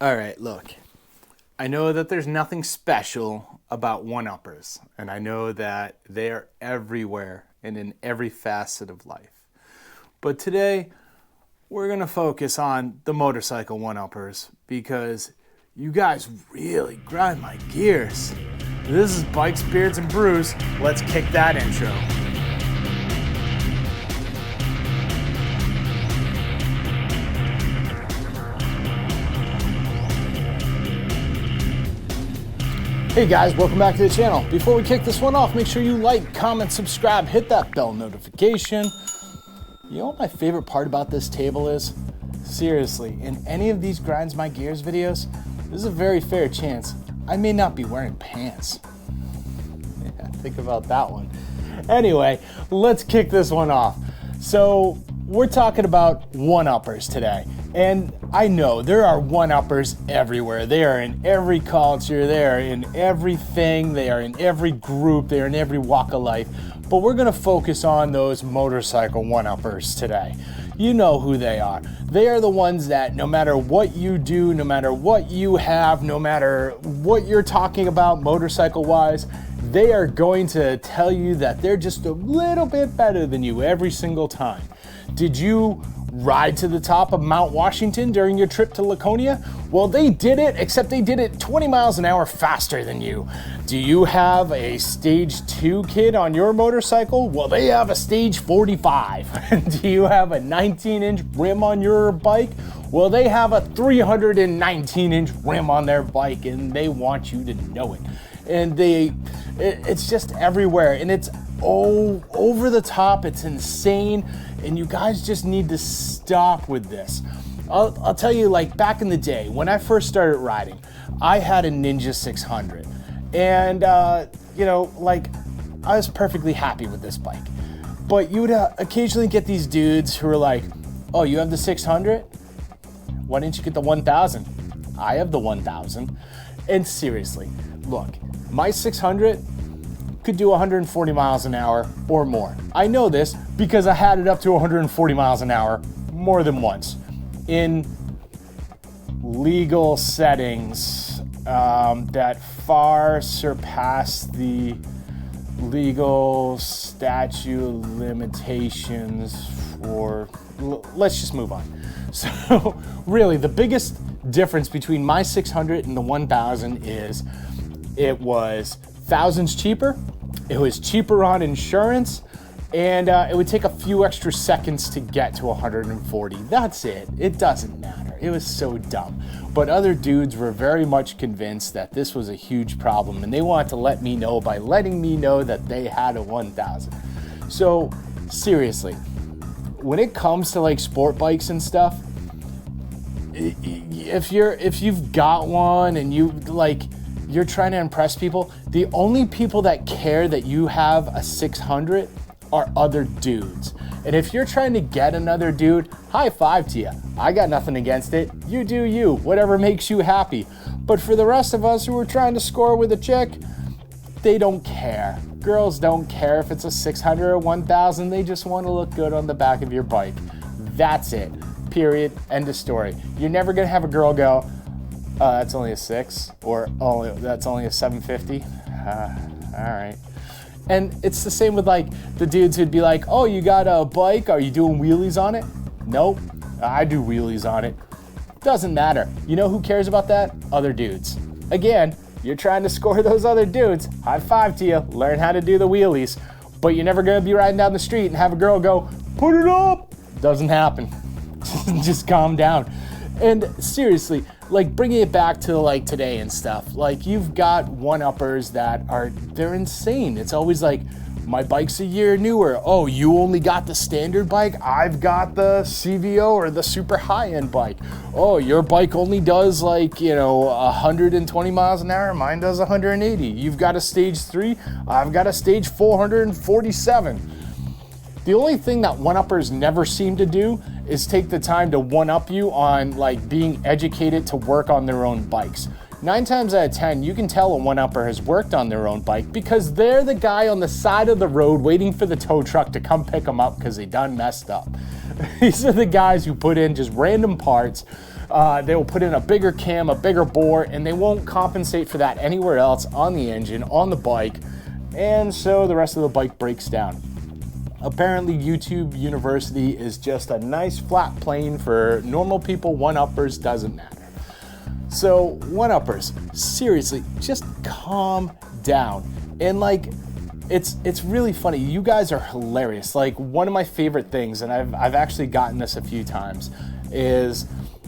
All right, look, I know that there's nothing special about one-uppers, and I know that they are everywhere and in every facet of life. But today, we're going to focus on the motorcycle one-uppers because you guys really grind my gears. This is Bikes, Beards, and Brews. Let's kick that intro. Hey guys, welcome back to the channel. Before we kick this one off, make sure you like, comment, subscribe, hit that bell notification. You know what my favorite part about this table is? Seriously, in any of these Grinds My Gears videos, there's a very fair chance I may not be wearing pants. Yeah, think about that one. Anyway, let's kick this one off. So, we're talking about one-uppers today. And I know there are one-uppers everywhere. They are in every culture, they are in everything, they are in every group, they are in every walk of life. But we're gonna focus on those motorcycle one-uppers today. You know who they are. They are the ones that no matter what you do, no matter what you have, no matter what you're talking about motorcycle-wise, they are going to tell you that they're just a little bit better than you every single time. Did you ride to the top of Mount Washington during your trip to Laconia? Well, they did it, except they did it 20 miles an hour faster than you. Do you have a stage 2 kid on your motorcycle? Well, they have a stage 45. Do you have a 19-inch rim on your bike? Well, they have a 319-inch rim on their bike, and they want you to know it. And it's just everywhere, and it's over the top, it's insane, and you guys just need to stop with this. I'll tell you, like back in the day, when I first started riding, I had a Ninja 600, and I was perfectly happy with this bike. But you would occasionally get these dudes who are like, oh, you have the 600? Why didn't you get the 1000? I have the 1000. And seriously, look, my 600 could do 140 miles an hour or more. I know this because I had it up to 140 miles an hour more than once in legal settings that far surpass the legal statute of limitations for, let's just move on. So really the biggest difference between my 600 and the 1000 is it was thousands cheaper, it was cheaper on insurance, and it would take a few extra seconds to get to 140. That's it. It doesn't matter. It was so dumb. But other dudes were very much convinced that this was a huge problem, and they wanted to let me know by letting me know that they had a 1000. So seriously, when it comes to like sport bikes and stuff, if you've got one and you're trying to impress people, the only people that care that you have a 600 are other dudes. And if you're trying to get another dude, high five to you. I got nothing against it. You do you, whatever makes you happy. But for the rest of us who are trying to score with a chick, they don't care. Girls don't care if it's a 600 or 1000. They just want to look good on the back of your bike. That's it. Period. End of story. You're never gonna have a girl go, that's only a 6, or that's only a 750. All right. And it's the same with like the dudes who'd be like, oh, you got a bike? Are you doing wheelies on it? Nope, I do wheelies on it. Doesn't matter. You know who cares about that? Other dudes. Again, you're trying to score those other dudes. High five to you. Learn how to do the wheelies. But you're never gonna be riding down the street and have a girl go, put it up. Doesn't happen. Just calm down. And seriously, like bringing it back to like today and stuff, like you've got one-uppers they're insane. It's always like, my bike's a year newer. Oh, you only got the standard bike? I've got the CVO or the super high-end bike. Oh, your bike only does 120 miles an hour. Mine does 180. You've got a stage 3. I've got a stage 447. The only thing that one-uppers never seem to do is take the time to one-up you on like being educated to work on their own bikes. 9 times out of 10, you can tell a one-upper has worked on their own bike because they're the guy on the side of the road waiting for the tow truck to come pick them up because they done messed up. These are the guys who put in just random parts They will put in a bigger cam, a bigger bore, and they won't compensate for that anywhere else on the engine, on the bike, and so the rest of the bike breaks down. Apparently, YouTube University is just a nice flat plane for normal people. One-uppers doesn't matter. So, one-uppers, seriously, just calm down. And like, it's really funny. You guys are hilarious. Like, one of my favorite things, and I've actually gotten this a few times, is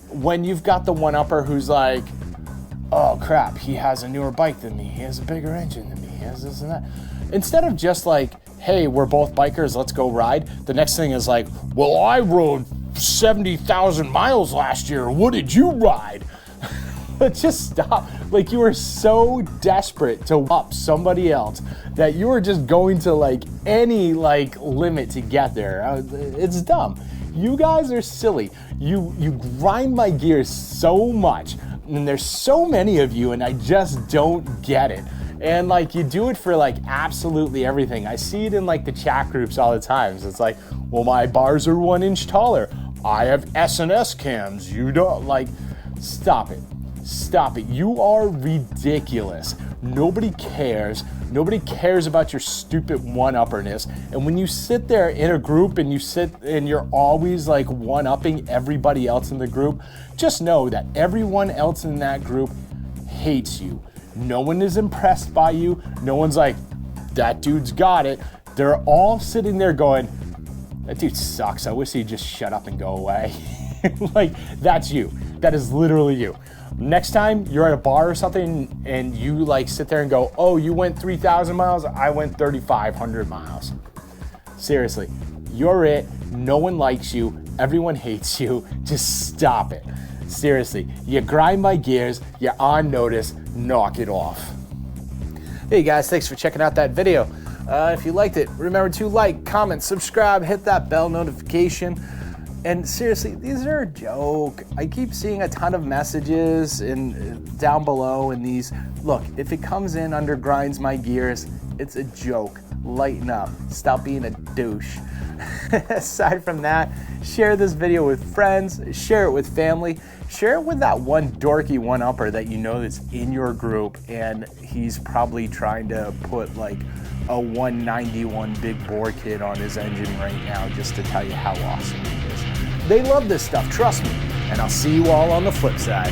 when you've got the one-upper who's like, oh crap, he has a newer bike than me, he has a bigger engine than me, he has this and that. Instead of just like, hey, we're both bikers, let's go ride, the next thing is like, well, I rode 70,000 miles last year, what did you ride? Just stop. Like, you are so desperate to up somebody else that you are just going to like any like limit to get there. It's dumb. You guys are silly. You grind my gears so much, and there's so many of you, and I just don't get it. And like, you do it for like absolutely everything. I see it in like the chat groups all the time. So it's like, well, my bars are 1 inch taller, I have S&S cams, you don't. Like, stop it. Stop it. You are ridiculous. Nobody cares. Nobody cares about your stupid one-upperness. And when you sit there in a group and you're always like one-upping everybody else in the group, just know that everyone else in that group hates you. No one is impressed by you. No one's like, that dude's got it. They're all sitting there going, that dude sucks. I wish he'd just shut up and go away. Like, that's you. That is literally you. Next time you're at a bar or something and you like sit there and go, oh, you went 3,000 miles, I went 3,500 miles. Seriously, you're it. No one likes you. Everyone hates you. Just stop it. Seriously, you grind my gears, you're on notice, knock it off. Hey guys, thanks for checking out that video. If you liked it, remember to like, comment, subscribe, hit that bell notification. And seriously, these are a joke. I keep seeing a ton of messages down below in these. Look, if it comes in under grinds my gears, it's a joke. Lighten up. Stop being a douche. Aside from that, share this video with friends, share it with family, share it with that one dorky one-upper that you know that's in your group, and he's probably trying to put like a 191 big bore kit on his engine right now just to tell you how awesome he is. They love this stuff, trust me, and I'll see you all on the flip side.